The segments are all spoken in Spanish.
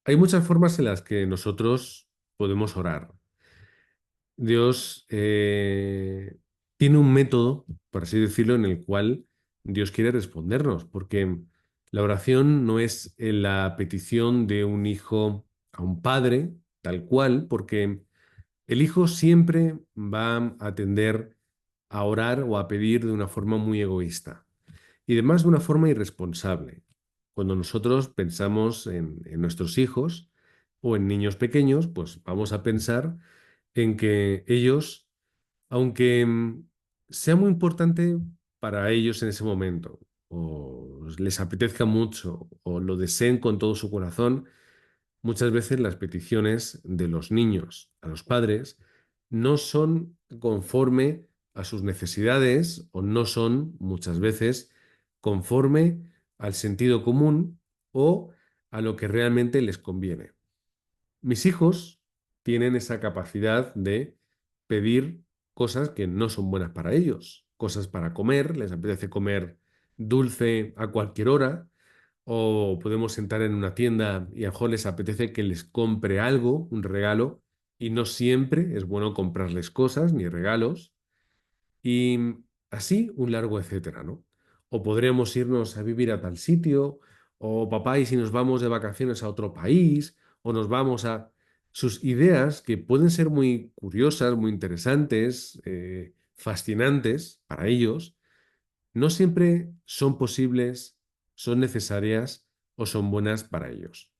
Hay muchas formas en las que nosotros podemos orar. Dios tiene un método, por así decirlo, en el cual Dios quiere respondernos, porque la oración no es la petición de un hijo a un padre, tal cual, porque el hijo siempre va a tender a orar o a pedir de una forma muy egoísta y además de una forma irresponsable. Cuando nosotros pensamos en nuestros hijos o en niños pequeños, pues vamos a pensar en que ellos, aunque sea muy importante para ellos en ese momento, o les apetezca mucho, o lo deseen con todo su corazón, muchas veces las peticiones de los niños a los padres no son conforme a sus necesidades o no son muchas veces conforme al sentido común o a lo que realmente les conviene. Mis hijos tienen esa capacidad de pedir cosas que no son buenas para ellos, cosas para comer, les apetece comer dulce a cualquier hora, o podemos sentar en una tienda y a lo mejor les apetece que les compre algo, un regalo, y no siempre es bueno comprarles cosas ni regalos. Y así un largo etcétera, ¿no? O podríamos irnos a vivir a tal sitio, o papá, y si nos vamos de vacaciones a otro país, o nos vamos a... Sus ideas, que pueden ser muy curiosas, muy interesantes, fascinantes para ellos, no siempre son posibles, son necesarias o son buenas para ellos.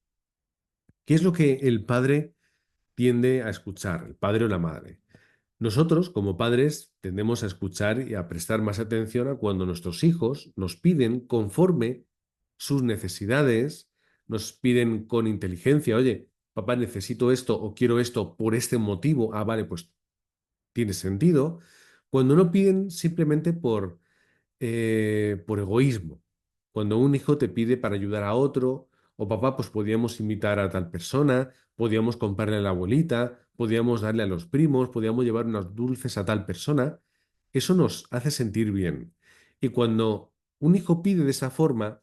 ¿Qué es lo que el padre tiende a escuchar, el padre o la madre? Nosotros, como padres, tendemos a escuchar y a prestar más atención a cuando nuestros hijos nos piden conforme sus necesidades, nos piden con inteligencia, oye, papá, necesito esto o quiero esto por este motivo. Ah, vale, pues tiene sentido. Cuando no piden simplemente por egoísmo. Cuando un hijo te pide para ayudar a otro, o papá, pues podíamos invitar a tal persona, podíamos comprarle a la abuelita, podíamos darle a los primos, podíamos llevar unos dulces a tal persona, eso nos hace sentir bien. Y cuando un hijo pide de esa forma,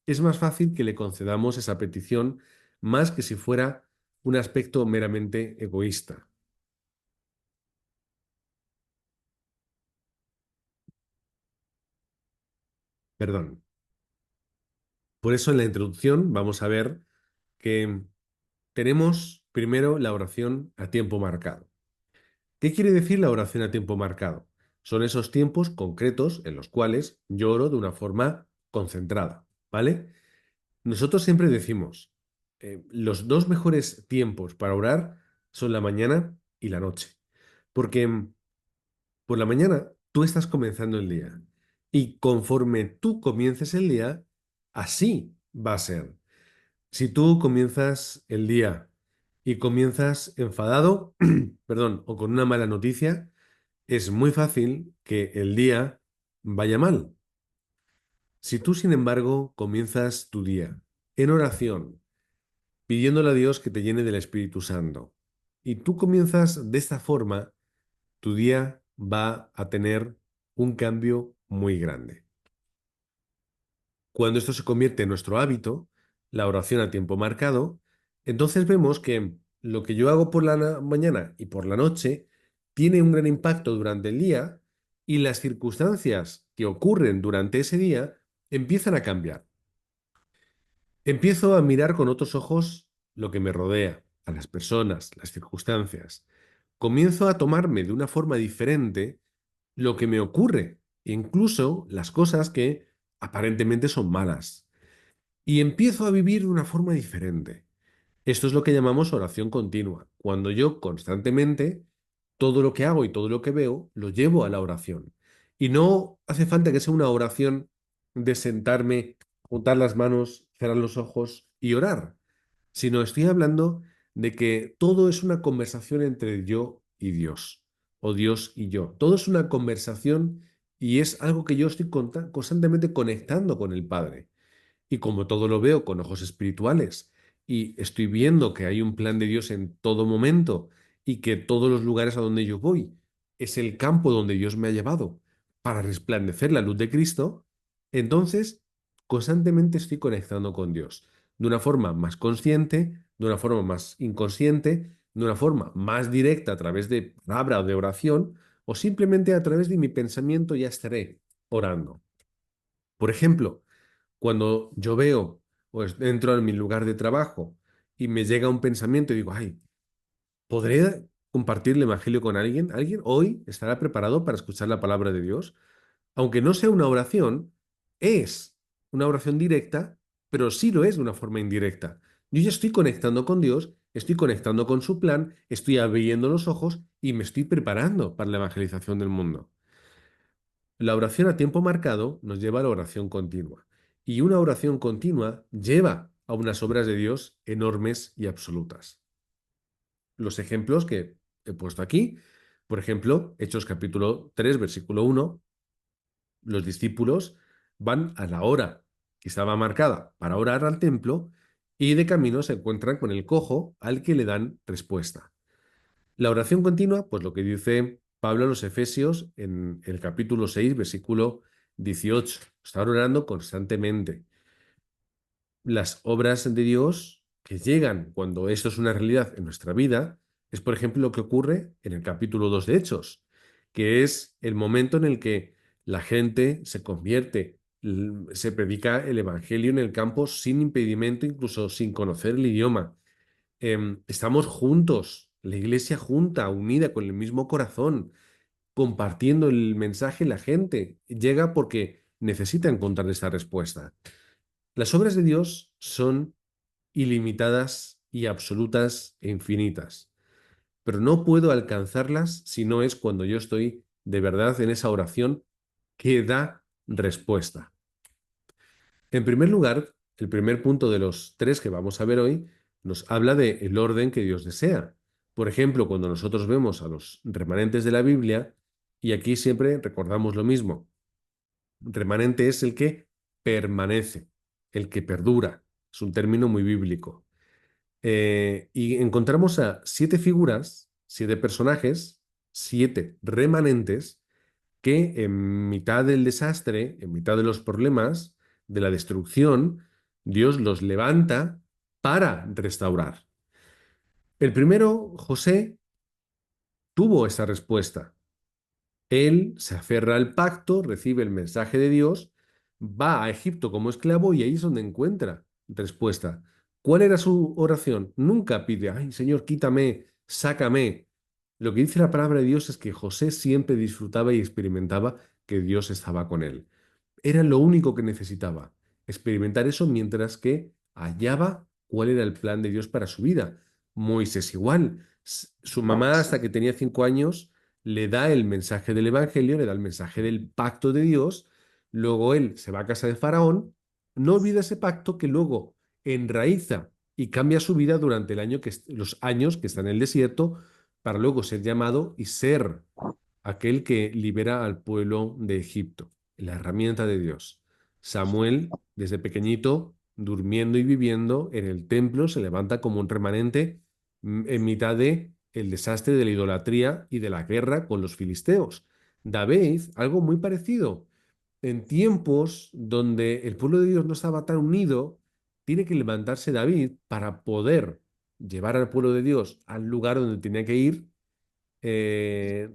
es más fácil que le concedamos esa petición, más que si fuera un aspecto meramente egoísta. Perdón. Por eso en la introducción vamos a ver que tenemos primero la oración a tiempo marcado. ¿Qué quiere decir la oración a tiempo marcado? Son esos tiempos concretos en los cuales yo oro de una forma concentrada, ¿vale? Nosotros siempre decimos, los dos mejores tiempos para orar son la mañana y la noche, porque por la mañana tú estás comenzando el día y conforme tú comiences el día, así va a ser. Si tú comienzas el día y comienzas enfadado, perdón, o con una mala noticia, es muy fácil que el día vaya mal. Si tú, sin embargo, comienzas tu día en oración, pidiéndole a Dios que te llene del Espíritu Santo, y tú comienzas de esta forma, tu día va a tener un cambio muy grande. Cuando esto se convierte en nuestro hábito, la oración a tiempo marcado, entonces vemos que lo que yo hago por la mañana y por la noche tiene un gran impacto durante el día y las circunstancias que ocurren durante ese día empiezan a cambiar. Empiezo a mirar con otros ojos lo que me rodea, a las personas, las circunstancias. Comienzo a tomarme de una forma diferente lo que me ocurre, incluso las cosas que aparentemente son malas y empiezo a vivir de una forma diferente. Esto es lo que llamamos oración continua, cuando yo constantemente todo lo que hago y todo lo que veo lo llevo a la oración. Y no hace falta que sea una oración de sentarme, juntar las manos, cerrar los ojos y orar, sino estoy hablando de que todo es una conversación entre yo y Dios, o Dios y yo. Todo es una conversación y es algo que yo estoy constantemente conectando con el Padre. Y como todo lo veo con ojos espirituales y estoy viendo que hay un plan de Dios en todo momento y que todos los lugares a donde yo voy es el campo donde Dios me ha llevado para resplandecer la luz de Cristo, entonces constantemente estoy conectando con Dios de una forma más consciente, de una forma más inconsciente, de una forma más directa a través de palabra o de oración, o simplemente a través de mi pensamiento ya estaré orando. Por ejemplo, cuando yo veo o entro en mi lugar de trabajo y me llega un pensamiento y digo, ay, ¿podré compartir el Evangelio con alguien? ¿Alguien hoy estará preparado para escuchar la palabra de Dios? Aunque no sea una oración, es una oración directa, pero sí lo es de una forma indirecta. Yo ya estoy conectando con Dios, estoy conectando con su plan, estoy abriendo los ojos y me estoy preparando para la evangelización del mundo. La oración a tiempo marcado nos lleva a la oración continua. Y una oración continua lleva a unas obras de Dios enormes y absolutas. Los ejemplos que he puesto aquí, por ejemplo, Hechos capítulo 3 versículo 1, los discípulos van a la hora que estaba marcada para orar al templo y de camino se encuentran con el cojo al que le dan respuesta. La oración continua, pues lo que dice Pablo a los Efesios en el capítulo 6 versículo 18, estar orando constantemente. Las obras de Dios que llegan cuando esto es una realidad en nuestra vida es, por ejemplo, lo que ocurre en el capítulo 2 de Hechos, que es el momento en el que la gente se convierte, se predica el Evangelio en el campo sin impedimento, incluso sin conocer el idioma. Estamos juntos, la iglesia junta, unida, con el mismo corazón, compartiendo el mensaje. La gente llega porque necesita encontrar esta respuesta. Las obras de Dios son ilimitadas y absolutas e infinitas, pero no puedo alcanzarlas si no es cuando yo estoy de verdad en esa oración que da respuesta. En primer lugar, el primer punto de los tres que vamos a ver hoy nos habla del orden que Dios desea. Por ejemplo, cuando nosotros vemos a los remanentes de la Biblia, y aquí siempre recordamos lo mismo, remanente es el que permanece, el que perdura. Es un término muy bíblico. Y encontramos a siete figuras, siete personajes, siete remanentes que en mitad del desastre, en mitad de los problemas, de la destrucción, Dios los levanta para restaurar. El primero, José, tuvo esa respuesta. Él se aferra al pacto, recibe el mensaje de Dios, va a Egipto como esclavo y ahí es donde encuentra respuesta. ¿Cuál era su oración? Nunca pide, ay Señor, quítame, sácame. Lo que dice la palabra de Dios es que José siempre disfrutaba y experimentaba que Dios estaba con él. Era lo único que necesitaba, experimentar eso mientras que hallaba cuál era el plan de Dios para su vida. Moisés igual. Su mamá, hasta que tenía 5 años, le da el mensaje del Evangelio, le da el mensaje del pacto de Dios. Luego él se va a casa de Faraón, no olvida ese pacto que luego enraiza y cambia su vida durante los años que está en el desierto, para luego ser llamado y ser aquel que libera al pueblo de Egipto, la herramienta de Dios. Samuel, desde pequeñito, durmiendo y viviendo en el templo, se levanta como un remanente en mitad de el desastre de la idolatría y de la guerra con los filisteos. David, algo muy parecido. En tiempos donde el pueblo de Dios no estaba tan unido, tiene que levantarse David para poder llevar al pueblo de Dios al lugar donde tenía que ir, eh,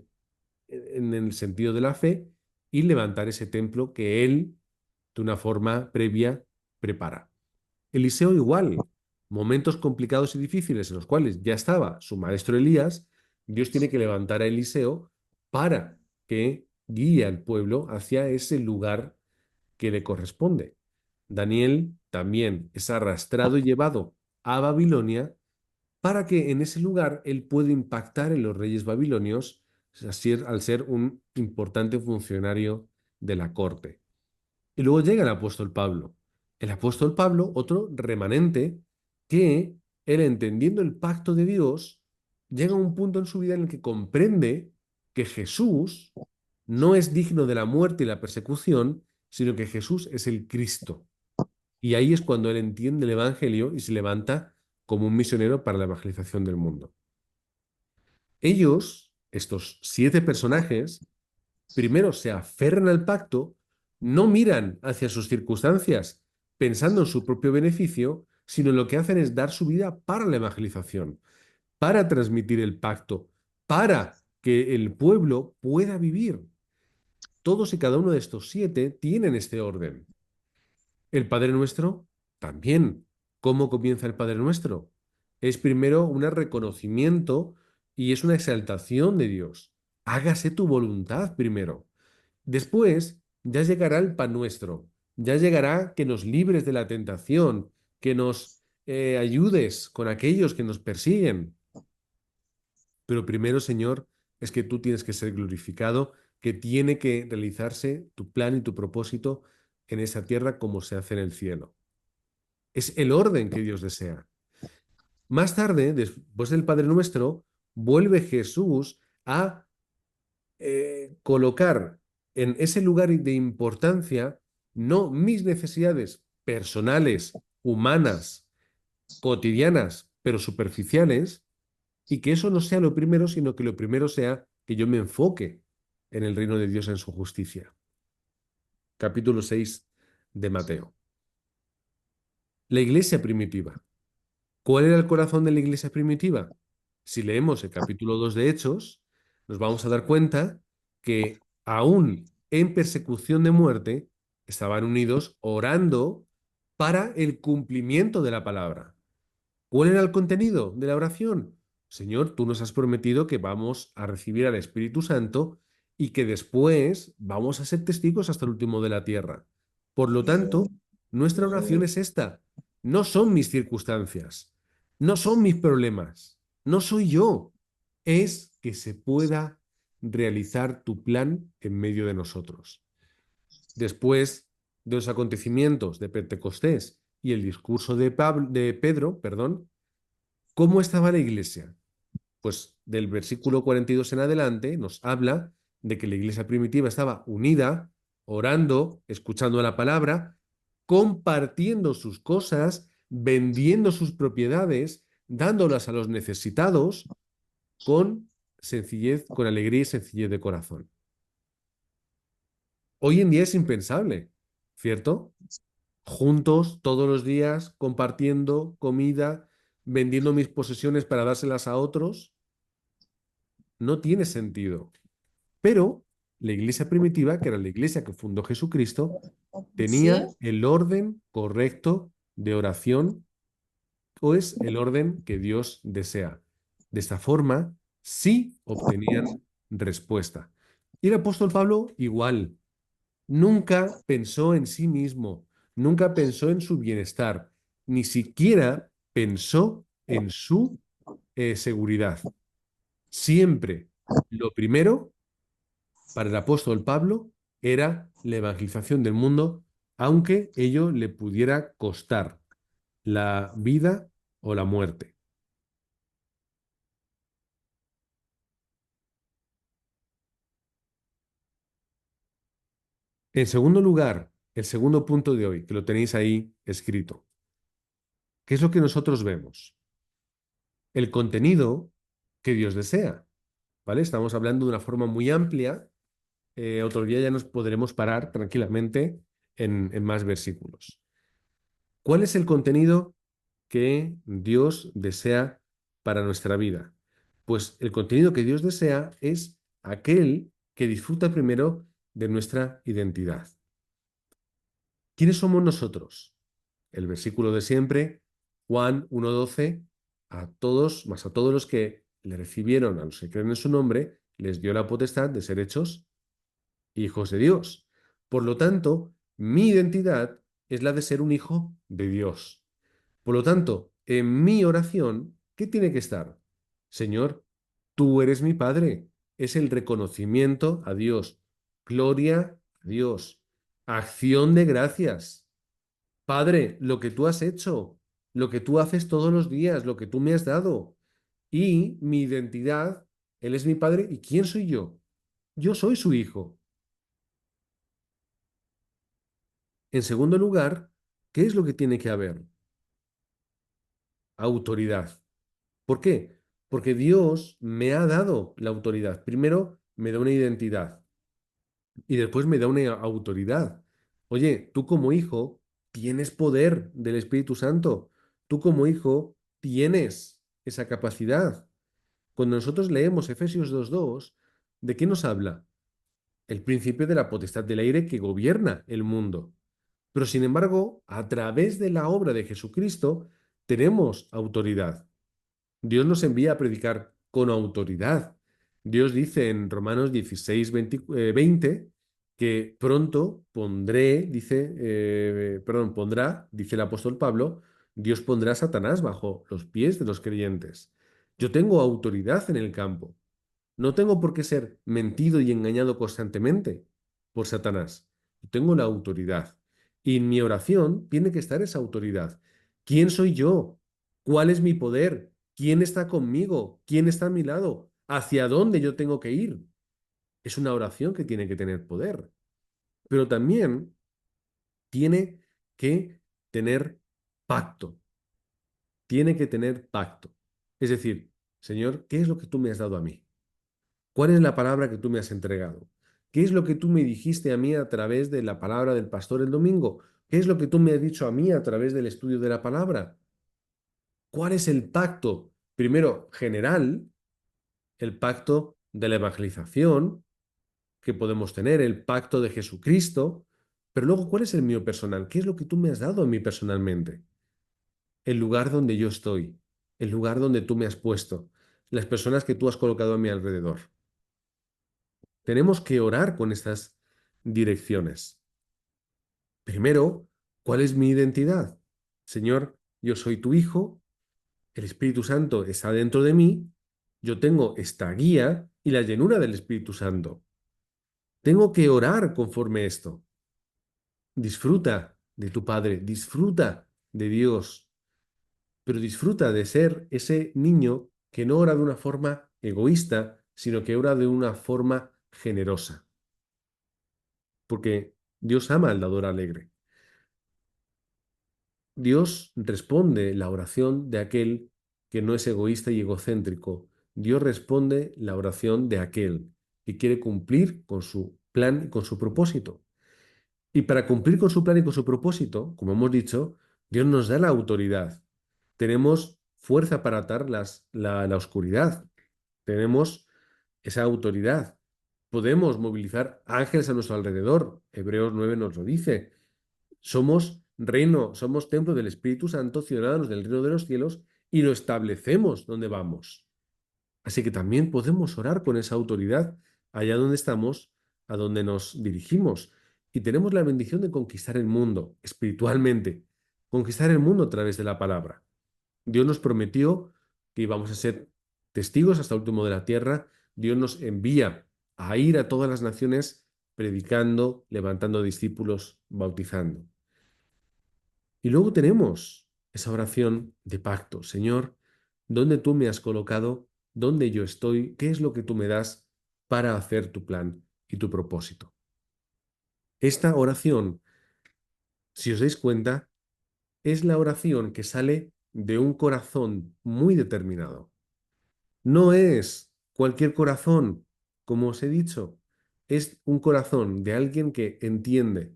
en el sentido de la fe, y levantar ese templo que él, de una forma previa, prepara. Eliseo igual, momentos complicados y difíciles en los cuales ya estaba su maestro Elías, Dios tiene que levantar a Eliseo para que guíe al pueblo hacia ese lugar que le corresponde. Daniel también es arrastrado y llevado a Babilonia para que en ese lugar él pueda impactar en los reyes babilonios, así al ser un importante funcionario de la corte. Y luego llega el apóstol Pablo. El apóstol Pablo, otro remanente, que él, entendiendo el pacto de Dios, llega a un punto en su vida en el que comprende que Jesús no es digno de la muerte y la persecución, sino que Jesús es el Cristo. Y ahí es cuando él entiende el Evangelio y se levanta como un misionero para la evangelización del mundo. Ellos, estos siete personajes, primero se aferran al pacto, no miran hacia sus circunstancias pensando en su propio beneficio, sino lo que hacen es dar su vida para la evangelización, para transmitir el pacto, para que el pueblo pueda vivir. Todos y cada uno de estos siete tienen este orden. El Padre Nuestro también. ¿Cómo comienza el Padre Nuestro? Es primero un reconocimiento y es una exaltación de Dios. Hágase tu voluntad primero. Después ya llegará el pan nuestro, ya llegará que nos libres de la tentación, que nos ayudes con aquellos que nos persiguen. Pero primero, Señor, es que tú tienes que ser glorificado, que tiene que realizarse tu plan y tu propósito en esa tierra como se hace en el cielo. Es el orden que Dios desea. Más tarde, después del Padre Nuestro, vuelve Jesús a colocar en ese lugar de importancia no mis necesidades personales, humanas, cotidianas, pero superficiales, y que eso no sea lo primero, sino que lo primero sea que yo me enfoque en el reino de Dios en su justicia. Capítulo 6 de Mateo. La iglesia primitiva. ¿Cuál era el corazón de la iglesia primitiva? Si leemos el capítulo 2 de Hechos, nos vamos a dar cuenta que aún en persecución de muerte estaban unidos orando para el cumplimiento de la palabra. ¿Cuál era el contenido de la oración? Señor, tú nos has prometido que vamos a recibir al Espíritu Santo y que después vamos a ser testigos hasta el último de la tierra. Por lo tanto, nuestra oración es esta. No son mis circunstancias, no son mis problemas, no soy yo. Es que se pueda realizar tu plan en medio de nosotros. Después de los acontecimientos de Pentecostés y el discurso de Pedro, perdón, ¿cómo estaba la iglesia? Pues del versículo 42 en adelante nos habla de que la iglesia primitiva estaba unida, orando, escuchando la palabra, compartiendo sus cosas, vendiendo sus propiedades, dándolas a los necesitados con sencillez, con alegría y sencillez de corazón. Hoy en día es impensable, ¿cierto? Juntos todos los días, compartiendo comida, vendiendo mis posesiones para dárselas a otros, no tiene sentido. Pero la iglesia primitiva, que era la iglesia que fundó Jesucristo, ¿Sí? tenía el orden correcto de oración, o es el orden que Dios desea. De esta forma, sí obtenían respuesta. Y el apóstol Pablo igual, nunca pensó en sí mismo, nunca pensó en su bienestar, ni siquiera pensó en su seguridad. Siempre lo primero para el apóstol Pablo era la evangelización del mundo, aunque ello le pudiera costar la vida o la muerte. En segundo lugar, el segundo punto de hoy, que lo tenéis ahí escrito, ¿qué es lo que nosotros vemos? El contenido que Dios desea, ¿vale? Estamos hablando de una forma muy amplia. Otro día ya nos podremos parar tranquilamente en más versículos. ¿Cuál es el contenido que Dios desea para nuestra vida? Pues el contenido que Dios desea es aquel que disfruta primero de nuestra identidad. ¿Quiénes somos nosotros? El versículo de siempre, Juan 1:12, a todos, más a todos los que le recibieron, a los que creen en su nombre, les dio la potestad de ser hechos hijos de Dios. Por lo tanto, mi identidad es la de ser un hijo de Dios. Por lo tanto, en mi oración, ¿qué tiene que estar? Señor, tú eres mi Padre. Es el reconocimiento a Dios. Gloria a Dios. Acción de gracias. Padre, lo que tú has hecho, lo que tú haces todos los días, lo que tú me has dado. Y mi identidad, Él es mi Padre. ¿Y quién soy yo? Yo soy su hijo. En segundo lugar, ¿qué es lo que tiene que haber? Autoridad. ¿Por qué? Porque Dios me ha dado la autoridad. Primero me da una identidad y después me da una autoridad. Oye, tú como hijo tienes poder del Espíritu Santo. tú como hijo tienes esa capacidad. Cuando nosotros leemos Efesios 2:2, ¿de qué nos habla? El principio de la potestad del aire que gobierna el mundo. Pero sin embargo, a través de la obra de Jesucristo, tenemos autoridad. Dios nos envía a predicar con autoridad. Dios dice en Romanos 16, 20, que pronto pondré, pondrá, dice el apóstol Pablo, Dios pondrá a Satanás bajo los pies de los creyentes. Yo tengo autoridad en el campo. No tengo por qué ser mentido y engañado constantemente por Satanás. Yo tengo la autoridad. Y en mi oración tiene que estar esa autoridad. ¿Quién soy yo? ¿Cuál es mi poder? ¿Quién está conmigo? ¿Quién está a mi lado? ¿Hacia dónde yo tengo que ir? Es una oración que tiene que tener poder, pero también tiene que tener pacto. Tiene que tener pacto. Es decir, Señor, ¿qué es lo que tú me has dado a mí? ¿Cuál es la palabra que tú me has entregado? ¿Qué es lo que tú me dijiste a mí a través de la palabra del pastor el domingo? ¿Qué es lo que tú me has dicho a mí a través del estudio de la palabra? ¿Cuál es el pacto? Primero, general, el pacto de la evangelización que podemos tener, el pacto de Jesucristo, pero luego, ¿cuál es el mío personal? ¿Qué es lo que tú me has dado a mí personalmente? El lugar donde yo estoy, el lugar donde tú me has puesto, las personas que tú has colocado a mi alrededor. Tenemos que orar con estas direcciones. Primero, ¿cuál es mi identidad? Señor, yo soy tu hijo, el Espíritu Santo está dentro de mí, yo tengo esta guía y la llenura del Espíritu Santo. Tengo que orar conforme a esto. Disfruta de tu Padre, disfruta de Dios, pero disfruta de ser ese niño que no ora de una forma egoísta, sino que ora de una forma generosa, porque Dios ama al dador alegre. Dios responde la oración de aquel que no es egoísta y egocéntrico. Dios responde la oración de aquel que quiere cumplir con su plan y con su propósito. Y para cumplir con su plan y con su propósito, como hemos dicho, Dios nos da la autoridad. Tenemos fuerza para atar la oscuridad. Tenemos esa autoridad. Podemos movilizar ángeles a nuestro alrededor. Hebreos 9 nos lo dice. Somos reino, somos templo del Espíritu Santo, ciudadanos del reino de los cielos, y lo establecemos donde vamos. Así que también podemos orar con esa autoridad allá donde estamos, a donde nos dirigimos. Y tenemos la bendición de conquistar el mundo espiritualmente, conquistar el mundo a través de la palabra. Dios nos prometió que íbamos a ser testigos hasta el último de la tierra. Dios nos envía a ir a todas las naciones predicando, levantando discípulos, bautizando. Y luego tenemos esa oración de pacto. Señor, ¿dónde tú me has colocado? ¿Dónde yo estoy? ¿Qué es lo que tú me das para hacer tu plan y tu propósito? Esta oración, si os dais cuenta, es la oración que sale de un corazón muy determinado. No es cualquier corazón, como os he dicho, es un corazón de alguien que entiende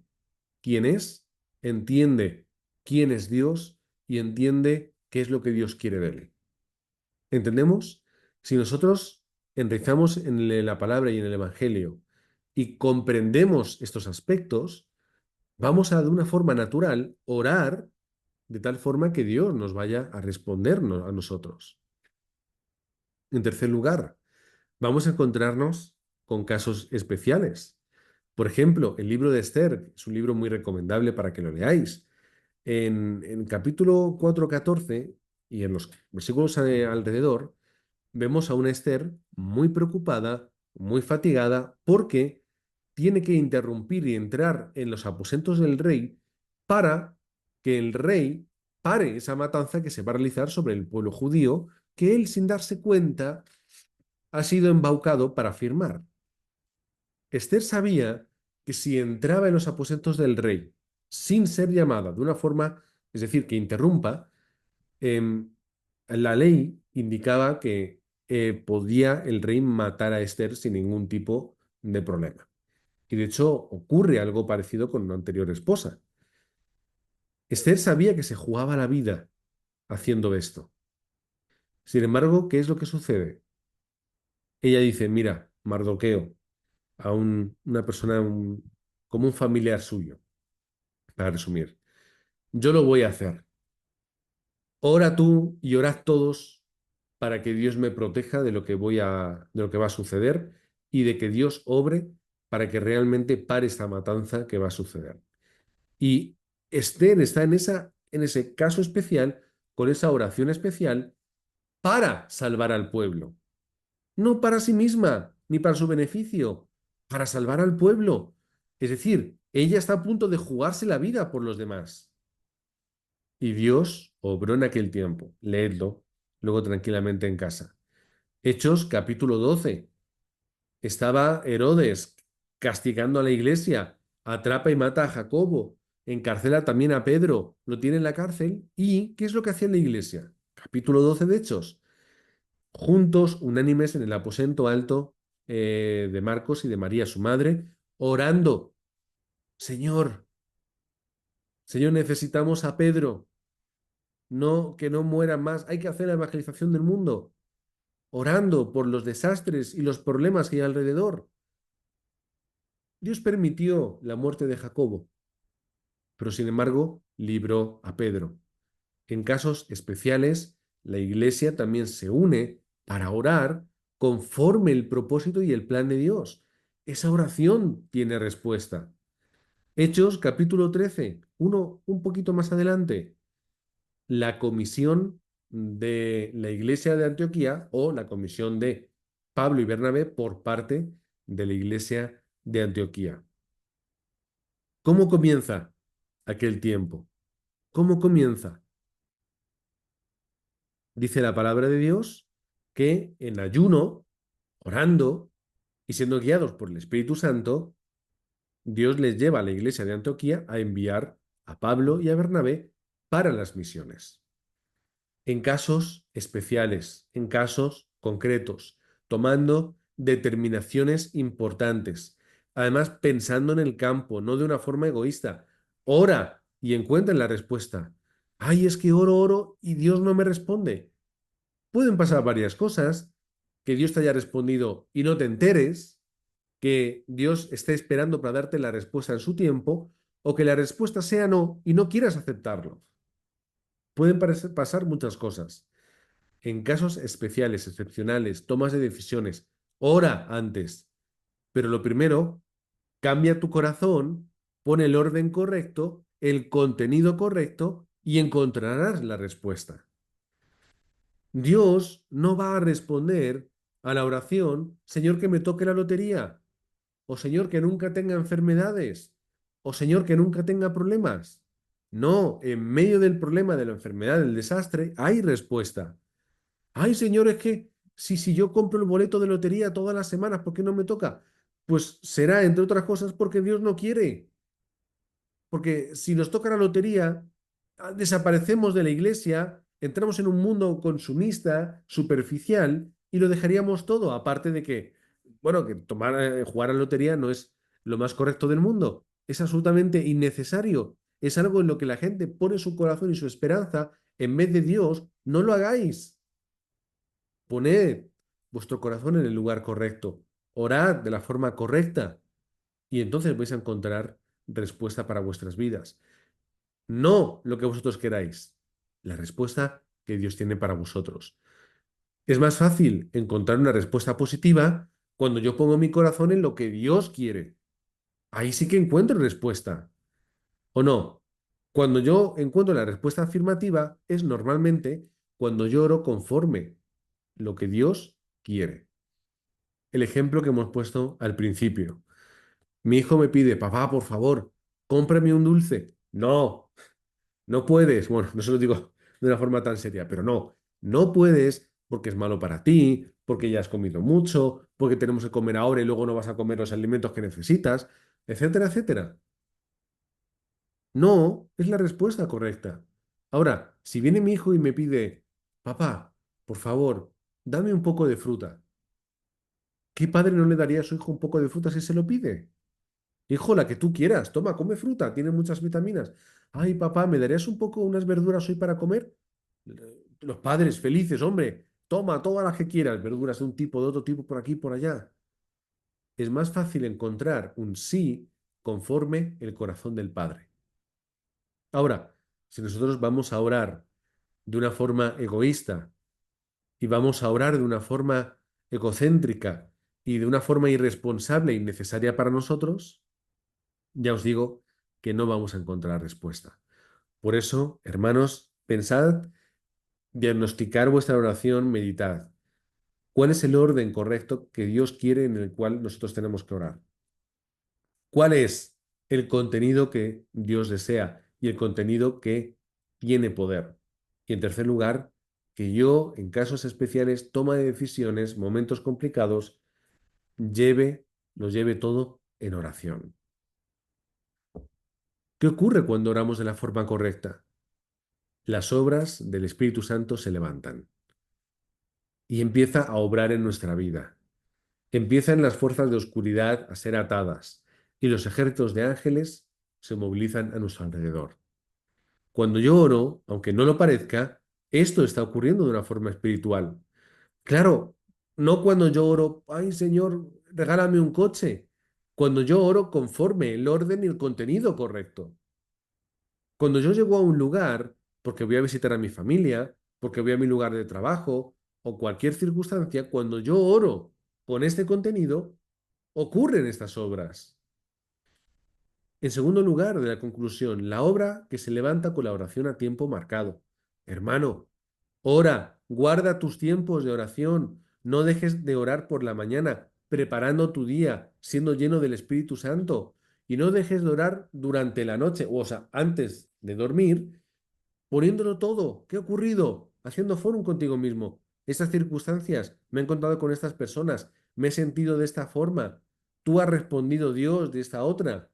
quién es, entiende quién es Dios y entiende qué es lo que Dios quiere de él. ¿Entendemos? Si nosotros enraizamos en la palabra y en el Evangelio y comprendemos estos aspectos, vamos a de una forma natural orar de tal forma que Dios nos vaya a respondernos a nosotros. En tercer lugar, vamos a encontrarnos con casos especiales. Por ejemplo, el libro de Esther es un libro muy recomendable para que lo leáis. En capítulo 4:14 y en los versículos alrededor, vemos a una Esther muy preocupada, muy fatigada, porque tiene que interrumpir y entrar en los aposentos del rey para que el rey pare esa matanza que se va a realizar sobre el pueblo judío, que él, sin darse cuenta, ha sido embaucado para firmar. Esther sabía que si entraba en los aposentos del rey sin ser llamada de una forma, es decir, que interrumpa, em, la ley indicaba que podía el rey matar a Esther sin ningún tipo de problema. Y de hecho ocurre algo parecido con una anterior esposa. Esther sabía que se jugaba la vida haciendo esto. Sin embargo, ¿qué es lo que sucede? Ella dice, mira, Mardoqueo, a una persona, como un familiar suyo, para resumir, yo lo voy a hacer. Ora tú y orad todos para que Dios me proteja de lo que va a suceder y de que Dios obre para que realmente pare esta matanza que va a suceder. Y Esther está en ese caso especial, con esa oración especial, para salvar al pueblo. No para sí misma, ni para su beneficio, para salvar al pueblo. Es decir, ella está a punto de jugarse la vida por los demás. Y Dios obró en aquel tiempo. Leedlo luego tranquilamente en casa. Hechos capítulo 12. Estaba Herodes castigando a la iglesia, atrapa y mata a Jacobo, encarcela también a Pedro, lo tiene en la cárcel. ¿Y qué es lo que hacía la iglesia? Capítulo 12 de Hechos. Juntos, unánimes en el aposento alto de Marcos y de María, su madre, orando. Señor, Señor, necesitamos a Pedro. No, que no muera más. Hay que hacer la evangelización del mundo. Orando por los desastres y los problemas que hay alrededor. Dios permitió la muerte de Jacobo, pero sin embargo libró a Pedro. En casos especiales, la Iglesia también se une para orar conforme el propósito y el plan de Dios. Esa oración tiene respuesta. Hechos capítulo 13, un poquito más adelante, la comisión de la Iglesia de Antioquía o la comisión de Pablo y Bernabé por parte de la Iglesia de Antioquía. ¿Cómo comienza aquel tiempo? ¿Cómo comienza? Dice la palabra de Dios que en ayuno, orando y siendo guiados por el Espíritu Santo, Dios les lleva a la iglesia de Antioquía a enviar a Pablo y a Bernabé para las misiones. En casos especiales, en casos concretos, tomando determinaciones importantes. Además, pensando en el campo, no de una forma egoísta. Ora y encuentra la respuesta. Ay, es que oro y Dios no me responde. Pueden pasar varias cosas, que Dios te haya respondido y no te enteres, que Dios esté esperando para darte la respuesta en su tiempo, o que la respuesta sea no y no quieras aceptarlo. Pueden pasar muchas cosas. En casos especiales, excepcionales, tomas de decisiones, ora antes. Pero lo primero, cambia tu corazón, pon el orden correcto, el contenido correcto y encontrarás la respuesta. Dios no va a responder a la oración, Señor, que me toque la lotería, o Señor, que nunca tenga enfermedades, o Señor, que nunca tenga problemas. No, en medio del problema, de la enfermedad, del desastre, hay respuesta. Ay, Señor, es que si yo compro el boleto de lotería todas las semanas, ¿por qué no me toca? Pues será, entre otras cosas, porque Dios no quiere. Porque si nos toca la lotería, desaparecemos de la iglesia, entramos en un mundo consumista, superficial, y lo dejaríamos todo. Aparte de que, bueno, que jugar a la lotería no es lo más correcto del mundo. Es absolutamente innecesario. Es algo en lo que la gente pone su corazón y su esperanza en vez de Dios. No lo hagáis. Poned vuestro corazón en el lugar correcto. Orad de la forma correcta. Y entonces vais a encontrar respuesta para vuestras vidas. No lo que vosotros queráis, la respuesta que Dios tiene para vosotros. Es más fácil encontrar una respuesta positiva cuando yo pongo mi corazón en lo que Dios quiere. Ahí sí que encuentro respuesta. ¿O no? Cuando yo encuentro la respuesta afirmativa es normalmente cuando yo oro conforme lo que Dios quiere. El ejemplo que hemos puesto al principio. Mi hijo me pide, papá, por favor, cómprame un dulce. No, no puedes. Bueno, no se lo digo de una forma tan seria, pero no, no puedes porque es malo para ti, porque ya has comido mucho, porque tenemos que comer ahora y luego no vas a comer los alimentos que necesitas, etcétera, etcétera. No, es la respuesta correcta. Ahora, si viene mi hijo y me pide, papá, por favor, dame un poco de fruta. ¿Qué padre no le daría a su hijo un poco de fruta si se lo pide? Hijo, la que tú quieras, toma, come fruta, tiene muchas vitaminas. Ay, papá, ¿me darías un poco unas verduras hoy para comer? Los padres felices, hombre, toma todas las que quieras, verduras de un tipo, de otro tipo, por aquí, por allá. Es más fácil encontrar un sí conforme el corazón del Padre. Ahora, si nosotros vamos a orar de una forma egoísta y vamos a orar de una forma egocéntrica y de una forma irresponsable e innecesaria para nosotros, ya os digo que no vamos a encontrar respuesta. Por eso, hermanos, pensad, diagnosticar vuestra oración, meditad. ¿Cuál es el orden correcto que Dios quiere en el cual nosotros tenemos que orar? ¿Cuál es el contenido que Dios desea y el contenido que tiene poder? Y en tercer lugar, que yo, en casos especiales, toma de decisiones, momentos complicados, lleve, lo lleve todo en oración. ¿Qué ocurre cuando oramos de la forma correcta? Las obras del Espíritu Santo se levantan y empieza a obrar en nuestra vida. Empiezan las fuerzas de oscuridad a ser atadas y los ejércitos de ángeles se movilizan a nuestro alrededor. Cuando yo oro, aunque no lo parezca, esto está ocurriendo de una forma espiritual. Claro, no cuando yo oro, ay Señor, regálame un coche. Cuando yo oro conforme el orden y el contenido correcto. Cuando yo llego a un lugar, porque voy a visitar a mi familia, porque voy a mi lugar de trabajo o cualquier circunstancia, cuando yo oro con este contenido, ocurren estas obras. En segundo lugar, de la conclusión, la obra que se levanta con la oración a tiempo marcado. Hermano, ora, guarda tus tiempos de oración, no dejes de orar por la mañana, preparando tu día, siendo lleno del Espíritu Santo, y no dejes de orar durante la noche, o sea, antes de dormir, poniéndolo todo. ¿Qué ha ocurrido? Haciendo fórum contigo mismo. Estas circunstancias, me he encontrado con estas personas, me he sentido de esta forma, tú has respondido Dios de esta otra.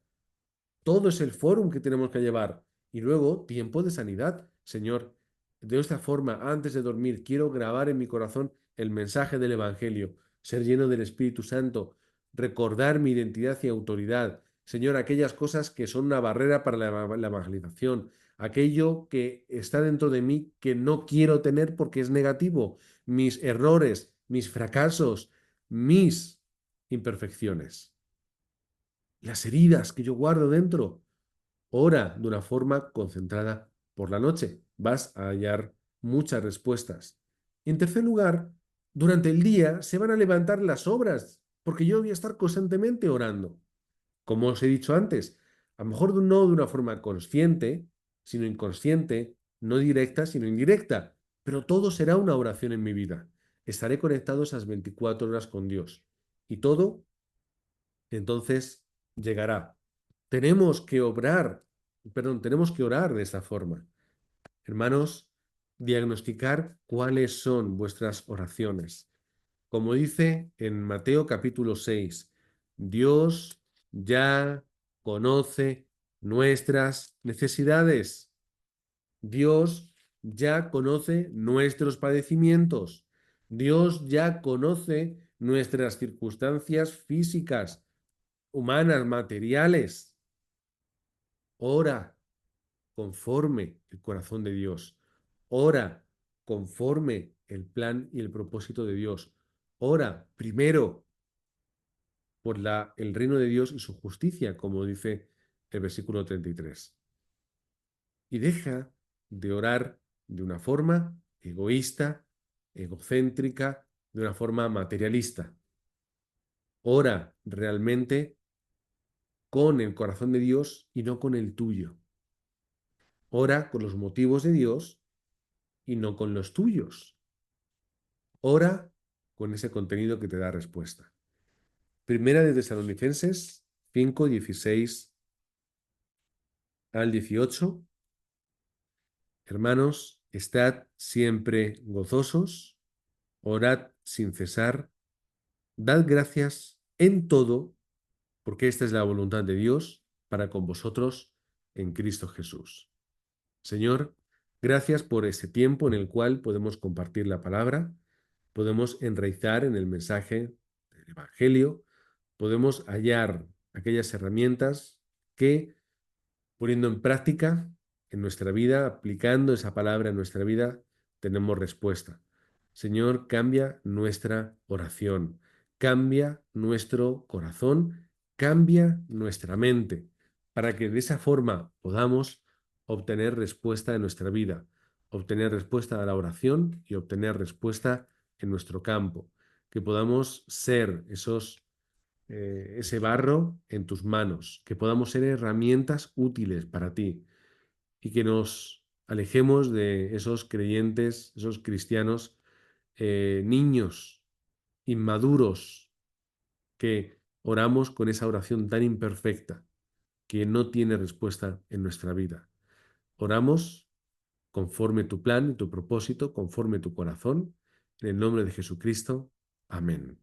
Todo es el fórum que tenemos que llevar. Y luego, tiempo de sanidad. Señor, de esta forma, antes de dormir, quiero grabar en mi corazón el mensaje del Evangelio, ser lleno del Espíritu Santo, recordar mi identidad y autoridad. Señor, aquellas cosas que son una barrera para la evangelización, aquello que está dentro de mí que no quiero tener porque es negativo, mis errores, mis fracasos, mis imperfecciones, las heridas que yo guardo dentro. Ora de una forma concentrada por la noche. Vas a hallar muchas respuestas. En tercer lugar, durante el día se van a levantar las obras, porque yo voy a estar constantemente orando. Como os he dicho antes, a lo mejor no de una forma consciente, sino inconsciente, no directa, sino indirecta, pero todo será una oración en mi vida. Estaré conectado esas 24 horas con Dios y todo entonces llegará. Tenemos que obrar, perdón, tenemos que orar de esta forma. Hermanos, diagnosticar cuáles son vuestras oraciones. Como dice en Mateo capítulo 6, Dios ya conoce nuestras necesidades. Dios ya conoce nuestros padecimientos. Dios ya conoce nuestras circunstancias físicas, humanas, materiales. Ora conforme el corazón de Dios. Ora conforme el plan y el propósito de Dios. Ora primero por el reino de Dios y su justicia, como dice el versículo 33. Y deja de orar de una forma egoísta, egocéntrica, de una forma materialista. Ora realmente con el corazón de Dios y no con el tuyo. Ora con los motivos de Dios y no con los tuyos. Ora con ese contenido que te da respuesta. Primera de Tesalonicenses 5, 16 al 18. Hermanos, estad siempre gozosos, orad sin cesar, dad gracias en todo, porque esta es la voluntad de Dios para con vosotros en Cristo Jesús. Señor, gracias por ese tiempo en el cual podemos compartir la palabra, podemos enraizar en el mensaje del Evangelio, podemos hallar aquellas herramientas que, poniendo en práctica en nuestra vida, aplicando esa palabra en nuestra vida, tenemos respuesta. Señor, cambia nuestra oración, cambia nuestro corazón, cambia nuestra mente, para que de esa forma podamos obtener respuesta en nuestra vida, obtener respuesta a la oración y obtener respuesta en nuestro campo, que podamos ser ese barro en tus manos, que podamos ser herramientas útiles para ti y que nos alejemos de esos creyentes, esos cristianos, niños inmaduros que oramos con esa oración tan imperfecta que no tiene respuesta en nuestra vida. Oramos conforme tu plan y tu propósito, conforme tu corazón, en el nombre de Jesucristo. Amén.